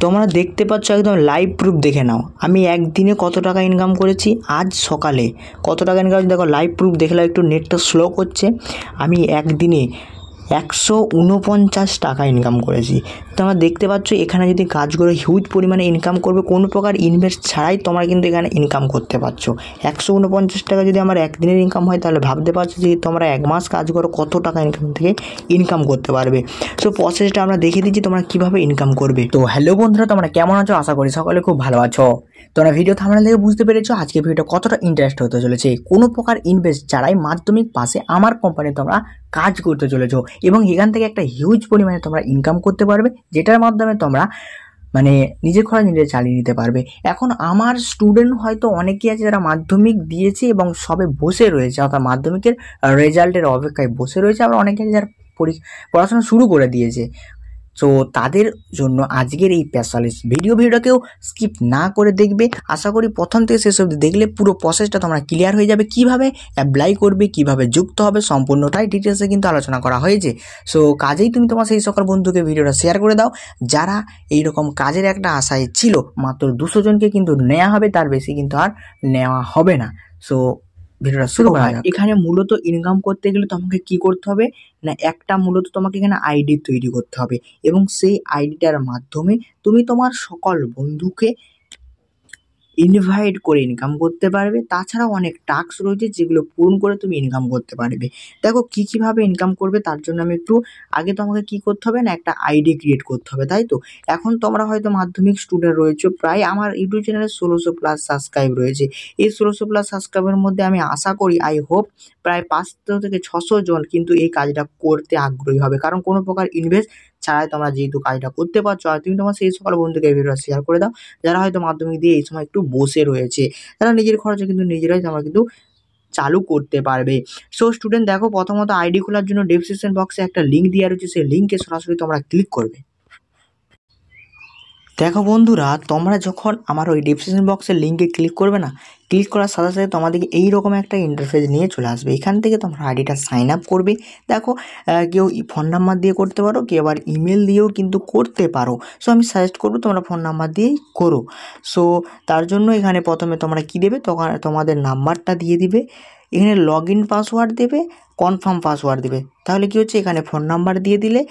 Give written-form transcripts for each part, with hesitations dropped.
তোমরা দেখতে পাচ্ছ একদম লাইভ প্রুফ দেখে নাও আমি একদিনে কত টাকা ইনকাম করেছি। আজ সকালে কত টাকা ইনকাম করেছি দেখো, লাইভ প্রুফ দেখলাম। একটু নেটটা স্লো করছে। আমি একদিনে 149 টাকা ইনকাম করেছি। তোমরা দেখতে পাচ্ছ এখানে যদি কাজ করে হিউজ পরিমাণে ইনকাম করবে, কোনো প্রকার ইনভেস্ট ছাড়াই তোমরা কিন্তু এখানে ইনকাম করতে পারছো। 149 টাকা যদি আমার একদিনের ইনকাম হয়, তাহলে ভাবতে পারছো যে তোমরা এক মাস কাজ করো কত টাকা থেকে ইনকাম করতে পারবে। সো প্রসেসটা আমরা দেখে দিচ্ছি তোমরা কীভাবে ইনকাম করবে। তো হ্যালো বন্ধুরা, তোমরা কেমন আছো? আশা করি সকলে খুব ভালো আছো। তোমরা ভিডিও থাম্বনেল থেকে বুঝতে পেরেছো আজকে ভিডিওটা কতটা ইন্টারেস্ট হতে চলেছে। কোনো প্রকার ইনভেস্ট ছাড়াই মাধ্যমিক পাশে আমার কোম্পানি তোমরা কাজ করতে চলেছো এবং এখান থেকে একটা হিউজ পরিমাণে তোমরা ইনকাম করতে পারবে, যেটার মাধ্যমে তোমরা নিজের খরচ নিজে চালিয়ে নিতে পারবে। এখন আমার স্টুডেন্ট হয়তো অনেকেই আছে যারা মাধ্যমিক দিয়েছে এবং সবে বসে রয়েছে, অর্থাৎ মাধ্যমিকের রেজাল্টের অপেক্ষায় বসে রয়েছে। আবার অনেকে আছে যারা পড়াশোনা শুরু করে দিয়েছে। তো তাদের জন্য আজকের এই স্পেশালিস্ট ভিডিওটাকেও স্কিপ না করে দেখবে। আশা করি প্রথম থেকে শেষ অবধি দেখলে পুরো প্রসেসটা তোমরা ক্লিয়ার হয়ে যাবে। কিভাবে অ্যাপ্লাই করবে, কিভাবে যুক্ত হবে, সম্পূর্ণটাই ডিটেলসে কিন্তু আলোচনা করা হয়েছে। সো কাজেই তুমি তোমার সেই সকল বন্ধুকে ভিডিওটা শেয়ার করে দাও যারা এইরকম কাজের একটা আশায় ছিল। মাত্র 200 জনকে কিন্তু নেওয়া হবে, তার বেশি কিন্তু আর নেওয়া হবে না। সো ভিডিওটা শুরু করা যাক। এখানে মূলত ইনকাম করতে গেলে তোমাকে কি করতে হবে না, একটা মূলত তোমাকে এখানে আইডি তৈরি করতে হবে এবং সেই আইডিটার মাধ্যমে তুমি তোমার সকল বন্ধুকে ইনভাইট করে ইনকাম করতে পারবে। তাছাড়াও অনেক টাস্ক রয়েছে যেগুলো পূরণ করে তুমি ইনকাম করতে পারবে। দেখো কীভাবে ইনকাম করবে, তার জন্য আমি একটু আগে তোমাকে কী করতে হবে না, একটা আইডি ক্রিয়েট করতে হবে, তাই তো। এখন তোমরা হয়তো মাধ্যমিক স্টুডেন্ট রয়েছে, প্রায় আমার ইউটিউব চ্যানেলে 1600+ সাবস্ক্রাইব রয়েছে। এই 1600+ সাবস্ক্রাইবের মধ্যে আমি আশা করি, আই হোপ প্রায় 500 থেকে 600 জন কিন্তু এই কাজটা করতে আগ্রহী হবে, কারণ কোনো প্রকার ইনভেস্ট ছাড়াই তোমরা যেহেতু কাজটা করতে পারছো। আর তুমি তোমার সেই সকল বন্ধুকে এই ভিডিওটা শেয়ার করে দাও যারা হয়তো মাধ্যমিক দিয়ে এই সময় একটু বসে রয়েছে, তারা নিজের খরচে কিন্তু নিজেরাই তোমরা কিন্তু চালু করতে পারবে। সো স্টুডেন্ট দেখো, প্রথমত আইডি খোলার জন্য ডেসক্রিপশন বক্সে একটা লিঙ্ক দেওয়া রয়েছে, সেই লিঙ্কে সরাসরি তোমরা ক্লিক করবে। দেখো বন্ধুরা, তোমরা যখন আমার ওই ডেসক্রিপশন বক্সের লিঙ্কে ক্লিক করবে না, ক্লিক করার সাথে সাথে তোমাদেরকে এইরকম একটা ইন্টারফেস নিয়ে চলে আসবে। এখান থেকে তোমরা আইডিটা সাইন আপ করবে। দেখো কেউ ফোন নাম্বার দিয়ে করতে পারো, কেউ আবার ইমেল দিয়েও কিন্তু করতে পারো। সো আমি সাজেস্ট করবো তোমরা ফোন নাম্বার দিয়েই করো। সো তার জন্য এখানে প্রথমে তোমরা কী দেবে, তোমাদের নাম্বারটা দিয়ে দিবে, এখানে লগ ইন পাসওয়ার্ড দেবে, কনফার্ম পাসওয়ার্ড দেবে। তাহলে কী হচ্ছে, এখানে ফোন নাম্বার দিয়ে দিলে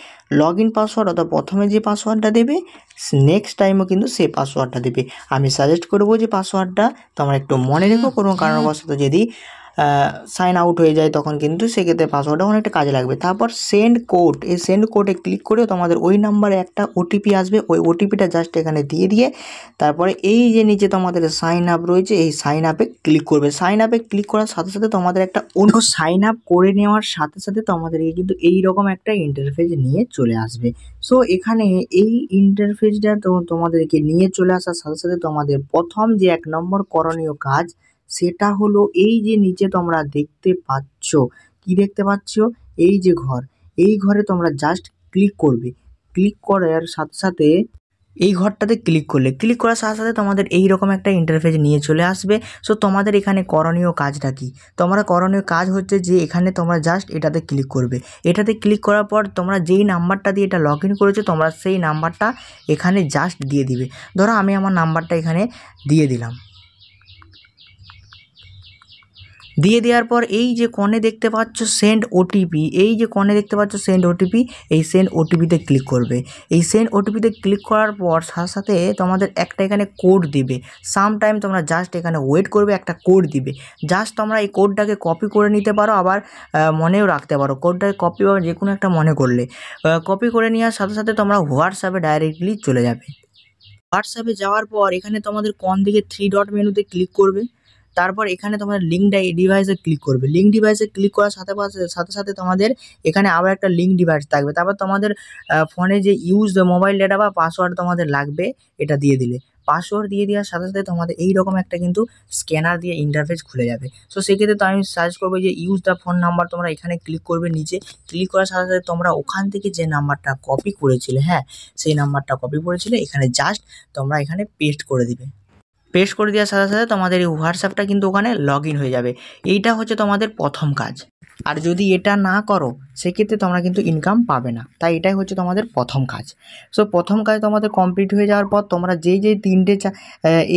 লগ ইন পাসওয়ার্ড, অর্থাৎ প্রথমে যে পাসওয়ার্ডটা দেবে নেক্সট টাইমও কিন্তু সেই পাসওয়ার্ডটা দেবে। আমি সাজেস্ট করবো যে পাসওয়ার্ডটা তোমরা একটু মনে রেখো, কোনো কারণবশত যদি সাইন আউট হয়ে যায় তখন কিন্তু সেক্ষেত্রে পাসওয়ার্ডটা অনেকটা কাজে লাগবে। তারপর সেন্ড কোড, এই সেন্ড কোডে ক্লিক করে তোমাদের ওই নাম্বারে একটা ওটিপি আসবে, ওই ওটিপিটা জাস্ট এখানে দিয়ে তারপরে এই যে নিচে তোমাদের সাইন আপ রয়েছে, এই সাইন আপে ক্লিক করবে। সাইন আপে ক্লিক করার সাথে সাথে তোমাদের একটা অন্য সাইন আপ করে নেওয়ার সাথে সাথে তোমাদেরকে কিন্তু এইরকম একটা ইন্টারফেস নিয়ে চলে আসবে। সো এখানে এই ইন্টারফেসটা তোমাদেরকে নিয়ে চলে আসার সাথে সাথে তোমাদের প্রথম যে 1 নম্বর করণীয় কাজ, সেটা হলো এই যে নিচে তোমরা দেখতে পাচ্ছ, কি দেখতে পাচ্ছ, এই যে ঘর, এই ঘরে তোমরা জাস্ট ক্লিক করবে। ক্লিক করার সাথে সাথে এই ঘরটাতে ক্লিক করার সাথে সাথে তোমাদের এইরকম একটা ইন্টারফেস নিয়ে চলে আসবে। সো তোমাদের এখানে করণীয় কাজটা কি, তোমরা করণীয় কাজ হচ্ছে যে এখানে তোমরা জাস্ট এটাতে ক্লিক করবে। এটাতে ক্লিক করার পর তোমরা যেই নাম্বারটা দিয়ে এটা লগ ইন করেছো, তোমরা সেই নাম্বারটা এখানে জাস্ট দিয়ে দিবে। ধরো আমি আমার নাম্বারটা এখানে দিয়ে দিলাম। দিয়ে দেওয়ার পর এই যে কোণে দেখতে পাচ্ছ সেন্ড ওটিপি, এই যে কোণে দেখতে পাচ্ছ সেন্ড ওটিপি, এই সেন্ড ওটিপিতে ক্লিক করবে। এই সেন্ড ওটিপিতে ক্লিক করার পর সাথে সাথে তোমাদের একটা এখানে কোড দিবে। সাম টাইম তোমরা জাস্ট এখানে ওয়েট করবে, একটা কোড দিবে। জাস্ট তোমরা এই কোডটাকে কপি করে নিতে পারো, আবার মনেও রাখতে পারো। কোডটাকে কপি বা যে কোনো একটা মনে করলে কপি করে নেওয়ার সাথে সাথে তোমরা হোয়াটসঅ্যাপে ডাইরেক্টলি চলে যাবে। হোয়াটসঅ্যাপে যাওয়ার পর এখানে তোমাদের কোণ দিকে 3 ডট মেনুতে ক্লিক করবে। তারপর এখানে তোমরা লিঙ্ক ডিভাইসে ক্লিক করবে। লিঙ্ক ডিভাইসে ক্লিক করার সাথে সাথে তোমাদের এখানে আবার একটা লিঙ্ক ডিভাইস থাকবে। তারপর তোমাদের ফোনে যে মোবাইল ডেটা বা পাসওয়ার্ড তোমাদের লাগবে, এটা দিয়ে দিলে। পাসওয়ার্ড দিয়ে দেওয়ার সাথে সাথে তোমাদের এইরকম একটা কিন্তু স্ক্যানার দিয়ে ইন্টারফেস খুলে যাবে। সো সেক্ষেত্রে তো আমি সাজেস্ট করবো যে ইউজ দ্য ফোন নাম্বার, তোমরা এখানে ক্লিক করবে। নিচে ক্লিক করার সাথে সাথে তোমরা ওখান থেকে যে নাম্বারটা কপি করেছিলে, হ্যাঁ সেই নাম্বারটা কপি করেছিলে, এখানে জাস্ট তোমরা এখানে পেস্ট করে দিবে। পেস্ট করে দেওয়ার সাথে সাথে তোমাদের এই হোয়াটসঅ্যাপটা কিন্তু ওখানে লগ ইন হয়ে যাবে। এইটা হচ্ছে তোমাদের প্রথম কাজ। আর যদি এটা না করো সেক্ষেত্রে তোমরা কিন্তু ইনকাম পাবে না। তাই এটাই হচ্ছে তোমাদের প্রথম কাজ। সো প্রথম কাজ তোমাদের কমপ্লিট হয়ে যাওয়ার পর তোমরা যেই তিনটে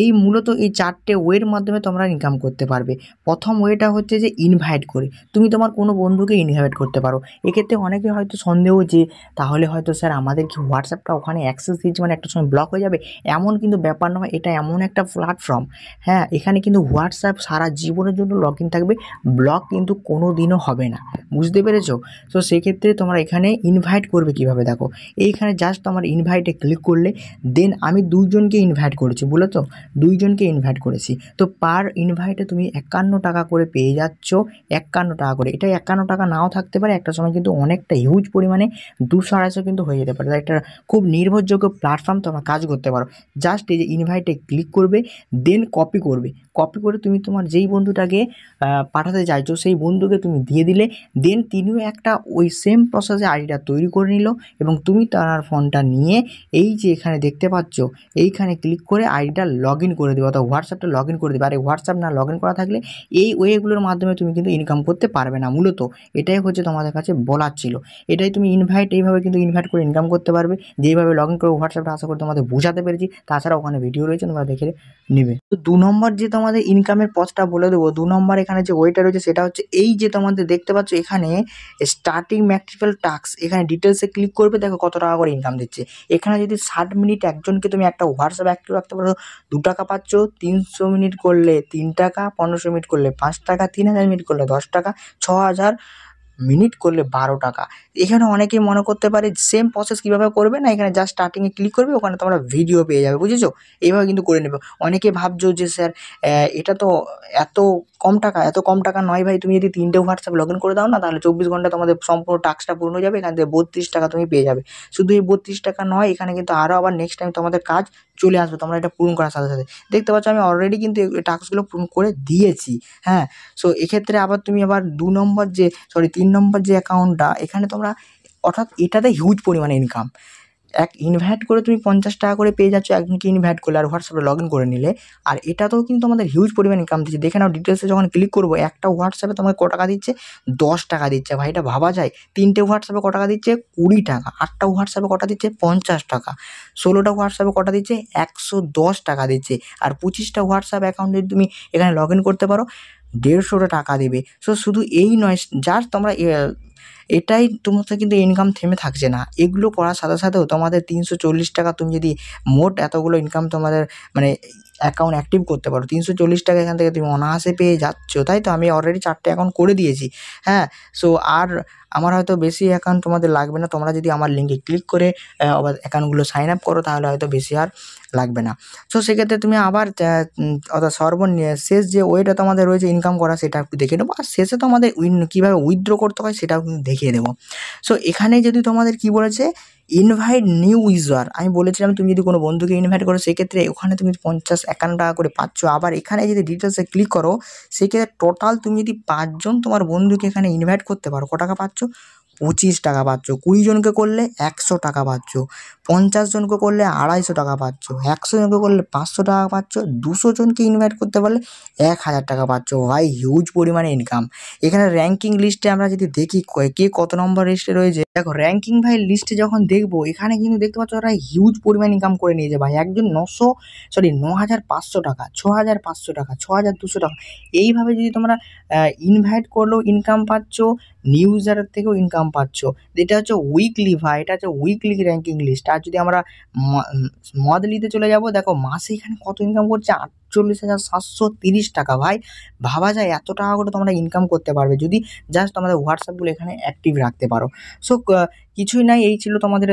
এই মূলত এই 4টে ওয়ের মাধ্যমে তোমরা ইনকাম করতে পারবে। প্রথম ওয়েটা হচ্ছে যে ইনভাইট করে তুমি তোমার কোনো বন্ধুকে ইনভাইট করতে পারো। এক্ষেত্রে অনেকে হয়তো সন্দেহ যে তাহলে হয়তো স্যার আমাদের কি হোয়াটসঅ্যাপটা ওখানে অ্যাক্সেস দিয়েছি মানে একটা সময় ব্লক হয়ে যাবে? এমন কিন্তু ব্যাপার নয়, এটা এমন একটা প্ল্যাটফর্ম, হ্যাঁ, এখানে কিন্তু হোয়াটসঅ্যাপ সারা জীবনের জন্য লগ ইন থাকবে, ব্লক কিন্তু কোনো দিনও হবে না। বুঝতে পেরেছো? তো সেক্ষেত্রে তোমরা এখানে ইনভাইট করবে কীভাবে দেখো, এইখানে জাস্ট তোমার ইনভাইটে ক্লিক করলে দেন আমি 2 জনকে ইনভাইট করেছি, বলে তো 2 জনকে ইনভাইট করেছি। তো পার ইনভাইটে তুমি 51 টাকা করে পেয়ে যাচ্ছ, 51 টাকা করে। এটা 51 টাকা নাও থাকতে পারে, একটা সময় কিন্তু অনেকটা হিউজ পরিমাণে 200-250 কিন্তু হয়ে যেতে পারে। তাই একটা খুব নির্ভরযোগ্য প্ল্যাটফর্ম, তোমরা কাজ করতে পারো। জাস্ট এই যে ইনভাইটে ক্লিক করবে, দেন কপি করবে, কপি করে তুমি তোমার যেই বন্ধুটাকে পাঠাতে চাইছো সেই বন্ধুকে তুমি দিয়ে দিলে, দেন তিনিও একটা ওই সেম প্রসেসে আইডিটা তৈরি করে নিল এবং তুমি তার ফোনটা নিয়ে এই যে এখানে দেখতে পাচ্ছ এইখানে ক্লিক করে আইডিটা লগ ইন করে দেবে, অর্থাৎ হোয়াটসঅ্যাপটা লগ ইন করে দেবে। আর এই হোয়াটসঅ্যাপ না লগ ইন করা থাকলে এই ওয়েগুলোর মাধ্যমে তুমি কিন্তু ইনকাম করতে পারবে না। মূলত এটাই হচ্ছে তোমাদের কাছে বলার ছিল। এটাই তুমি ইনভাইট এইভাবে কিন্তু ইনভাইট করে ইনকাম করতে পারবে, যেইভাবে লগ ইন করে হোয়াটসঅ্যাপটা। আশা করি তোমাদের বোঝাতে পেরেছি। তাছাড়া ওখানে ভিডিও রয়েছে, তোমরা দেখে নিবে। তো 2 নম্বর যে তোমাদের ইনকামের পথটা বলে দেবো, 2 নম্বর এখানে যে ওয়েটা রয়েছে সেটা হচ্ছে এই যে তোমাদের দেখতে পাচ্ছ এখানে স্টার্টিং ম্যাক্সিমাল টাস্ক, এখানে ডিটেলসে ক্লিক করবে, দেখো কত টাকা করে ইনকাম দিচ্ছে। এখানে যদি 60 মিনিট একজনকে তুমি একটা হোয়াটসঅ্যাপ অ্যাক্টিভ রাখতে পারো 2 টাকা পাচ্ছ, 300 মিনিট করলে 3 টাকা, 1500 মিনিট করলে 5 টাকা, 3000 মিনিট করলে 10 টাকা, 6000 মিনিট করলে 12 টাকা। এখানে অনেকেই মনে করতে পারে সেম প্রসেস কীভাবে করবে, না এখানে জাস্ট স্টার্টিংয়ে ক্লিক করবে, ওখানে তোমরা ভিডিও পেয়ে যাবে, বুঝেছো? এইভাবে কিন্তু করে নেবে। অনেকে ভাবছো যে স্যার এটা তো এত কম টাকা নয় ভাই, তুমি যদি 3টে হোয়াটসঅ্যাপ লগ ইন করে দাও না, তাহলে 24 ঘন্টা তোমাদের সম্পূর্ণ টাস্কটা পূর্ণ হয়ে যাবে, এখান থেকে 32 টাকা তুমি পেয়ে যাবে। শুধু এই 32 টাকা নয়, এখানে কিন্তু আরও আবার নেক্সট টাইম তোমাদের কাজ চলে আসবে, তোমরা এটা পূরণ করার সাথে সাথে। দেখতে পাচ্ছ আমি অলরেডি কিন্তু এই টাস্কগুলো পূরণ করে দিয়েছি, হ্যাঁ। সো এক্ষেত্রে আবার তুমি আবার 3 নম্বর যে অ্যাকাউন্টটা, এখানে তোমরা অর্থাৎ এটাতে হিউজ পরিমাণে ইনকাম। ইনভাইট করে তুমি 50 টাকা করে পেয়ে যাচ্ছ একজনকে ইনভাইট করলে, আর হোয়াটসঅ্যাপে লগ ইন করে নিলে। আর এটাতেও কিন্তু আমাদের হিউজ পরিমাণ ইনকাম দিচ্ছে। দেখে নাও ডিটেলসে যখন ক্লিক করবো, একটা হোয়াটসঅ্যাপে তোমাকে ক টাকা দিচ্ছে? 10 টাকা দিচ্ছে। ভাই এটা ভাবা যায়? 3টে হোয়াটসঅ্যাপে ক টাকা দিচ্ছে? 20 টাকা। 8টা হোয়াটসঅ্যাপে কটা দিচ্ছে? 50 টাকা। 16টা হোয়াটসঅ্যাপে কটা দিচ্ছে? 110 টাকা দিচ্ছে। আর 25টা হোয়াটসঅ্যাপ অ্যাকাউন্ট যদি তুমি এখানে লগ ইন করতে পারো, 150 টাকা দেবে। সো শুধু এই নয়, জাস্ট তোমরা এটাই তোমাদের কিন্তু ইনকাম থেমে থাকছে না। এগুলো করার সাথে সাথেও তোমাদের 340 টাকা, তুমি যদি মোট এতগুলো ইনকাম তোমাদের মানে অ্যাকাউন্ট অ্যাক্টিভ করতে পারো, 340 টাকা এখান থেকে তুমি অনায়াসে পেয়ে যাচ্ছ। তাই তো আমি অলরেডি 4টে অ্যাকাউন্ট করে দিয়েছি, হ্যাঁ। সো আর আমার হয়তো বেশি অ্যাকাউন্ট তোমাদের লাগবে না। তোমরা যদি আমার লিঙ্কে ক্লিক করে আবার অ্যাকাউন্টগুলো সাইন আপ করো, তাহলে হয়তো বেশি আর লাগবে না। সো সেক্ষেত্রে তুমি আবার অর্থাৎ শেষ যে ওয়েটা তোমাদের রয়েছে ইনকাম করা, সেটা একটু দেখে নেবো। আর শেষে তোমাদের কীভাবে উইথড্র করতে হয় সেটাও কিন্তু দেখিয়ে দেবো। সো এখানে যদি তোমাদের কী বলেছে, ইনভাইট নিউ ইউজার, আমি বলেছিলাম তুমি যদি কোনো বন্ধুকে ইনভাইট করো সেক্ষেত্রে ওখানে তুমি 51 টাকা করে পাচ্ছ। আবার এখানে যদি ডিটেলসে ক্লিক করো, সেক্ষেত্রে টোটাল তুমি যদি 5 জন তোমার বন্ধুকে এখানে ইনভাইট করতে পারো, ক টাকা পাচ্ছ? 25 টাকা পাচ্ছ। 20 জনকে করলে 100 টাকা পাচ্ছ। 50 জনকে করলে 250 টাকা পাচ্ছ। 100 জনকে করলে 500 টাকা পাচ্ছ। 200 জনকে ইনভাইট করতে পারলে 1000 টাকা পাচ্ছ। ভাই হিউজ পরিমাণে ইনকাম। এখানে র্যাঙ্কিং লিস্টে আমরা যদি দেখি কে কত নম্বর লিস্টে রয়েছে, দেখো র্যাঙ্কিং ভাই লিস্টে যখন দেখবো, এখানে কিন্তু দেখতে পাচ্ছ ওরা হিউজ পরিমাণ ইনকাম করে নিয়েছে ভাই। একজন 9,500 টাকা, 6,500 টাকা, 6,200 টাকা। এইভাবে যদি তোমরা ইনভাইট করলেও ইনকাম পাচ্ছ, নিউ ইউজারের থেকেও ইনকাম পাচ্ছ। এটা হচ্ছে উইকলি ভাই, এটা হচ্ছে উইকলি র্যাঙ্কিং লিস্ট। আর যদি আমরা মন্থলিতে চলে যাব, দেখো মাসে এখানে কত ইনকাম করছে? 48,730 টাকা। ভাই ভাবা যায় এত টাকা করে তোমরা ইনকাম করতে পারবে যদি জাস্ট আমাদের হোয়াটসঅ্যাপগুলো এখানে অ্যাক্টিভ রাখতে পারো। সো কিছুই নাই, এই ছিল তোমাদের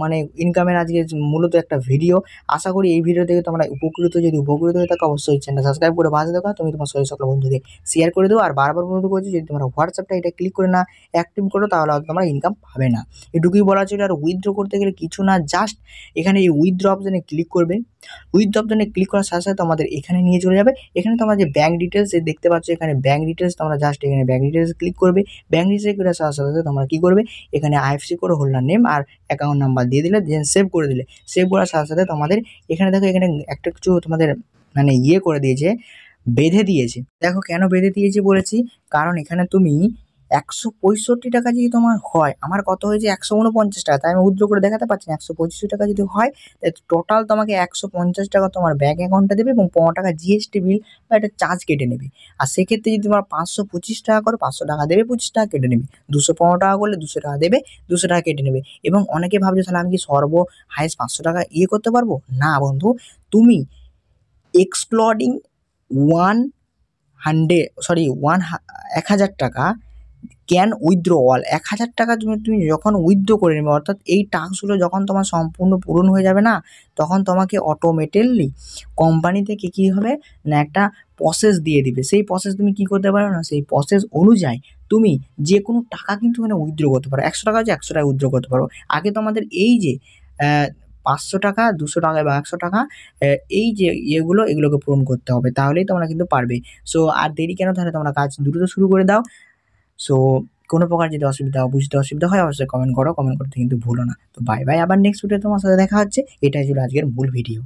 মানে ইনকামের আজকে মূলত একটা ভিডিও। আশা করি এই ভিডিও থেকে তোমরা উপকৃত। যদি উপকৃত হয়ে থাকো অবশ্যই চ্যানেলটা সাবস্ক্রাইব করে পাশে দেখো, তুমি তোমার শরীর সকল বন্ধুদের শেয়ার করে দেবো। আর বারবার বন্ধু করছি, যদি তোমরা হোয়াটসঅ্যাপটা এটা ক্লিক করে না অ্যাক্টিভ করো, তাহলে হয়তো তোমরা ইনকাম পাবে না। এটুকুই বলা ছিল। আর উইথড্র করতে গেলে কিছু না, জাস্ট এখানে এই উইথড্র অপশানে ক্লিক করবে। উইথড্র অপশানে ক্লিক করার সাথে সাথে তোমাদের এখানে নিয়ে চলে যাবে। এখানে তোমরা যে ব্যাঙ্ক ডিটেলস দেখতে পাচ্ছ, এখানে ব্যাঙ্ক ডিটেলস, তোমরা জাস্ট এখানে ব্যাঙ্ক ডিটেলস ক্লিক করবে। ব্যাঙ্ক ডিটেলস করার সাথে সাথে তোমরা কী করবে, এখানে আইএফসি করে হোল্ডার নেম আর অ্যাকাউন্ট নাম্বার দিয়ে দিলে, দেন সেভ করে দিলে। সেভ করার সাথে সাথে তোমাদের এখানে দেখো, এখানে একটা কিছু তোমাদের মানে করে দিয়েছে, বেঁধে দিয়েছে। দেখো কেন বেঁধে দিয়েছি বলেছি, কারণ এখানে তুমি 165 টাকা যদি তোমার হয়, আমার কত হয়েছে 149 টাকা, তাই আমি উইথড্র করে দেখাতে পারছি না। 185 টাকা যদি হয়, টোটাল তোমাকে 150 টাকা তোমার ব্যাঙ্ক অ্যাকাউন্টে দেবে এবং 15 টাকা জিএসটি বিল বা একটা চার্জ কেটে নেবে। আর সেক্ষেত্রে যদি তোমার 525 টাকা করো, 500 টাকা দেবে, 25 টাকা কেটে নেবে। 215 টাকা করলে 200 টাকা দেবে, 200 টাকা কেটে নেবে। এবং অনেকে ভাবছে তাহলে আমি কি হাইয়েস্ট 500 টাকা করতে পারবো? না বন্ধু, তুমি এক্সক্লুডিং 1,000 টাকা ক্যান উইথড্র অল। 1,000 টাকা তুমি তুমি যখন উইথড্র করে নেবে, অর্থাৎ এই টাস্কগুলো যখন তোমার সম্পূর্ণ পূরণ হয়ে যাবে না, তখন তোমাকে অটোমেটেডলি কোম্পানি থেকে কী হবে না, একটা প্রসেস দিয়ে দিবে। সেই প্রসেস তুমি কী করতে পারো না, সেই প্রসেস অনুযায়ী তুমি যে কোনো টাকা কিন্তু এখানে উইথড্র করতে পারো। 100 টাকা হচ্ছে 100 টাকা উইথড্র করতে পারো। আগে তোমাদের এই যে 500 টাকা, 200 টাকা বা 100 টাকা, এই যে এগুলোকে পূরণ করতে হবে, তাহলেই তোমরা কিন্তু পারবে। সো আর দেরি কেন, তাহলে তোমরা কাজ দ্রুত শুরু করে দাও। সো কোনো প্রকার যদি বুঝতে অসুবিধা হয়, অবশ্যই কমেন্ট করো, কমেন্ট করতে কিন্তু ভুলো না। তো বাই বাই, আবার নেক্সট ভিডিও তোমার সাথে দেখা হচ্ছে। এটাই ছিল আজকের মূল ভিডিও।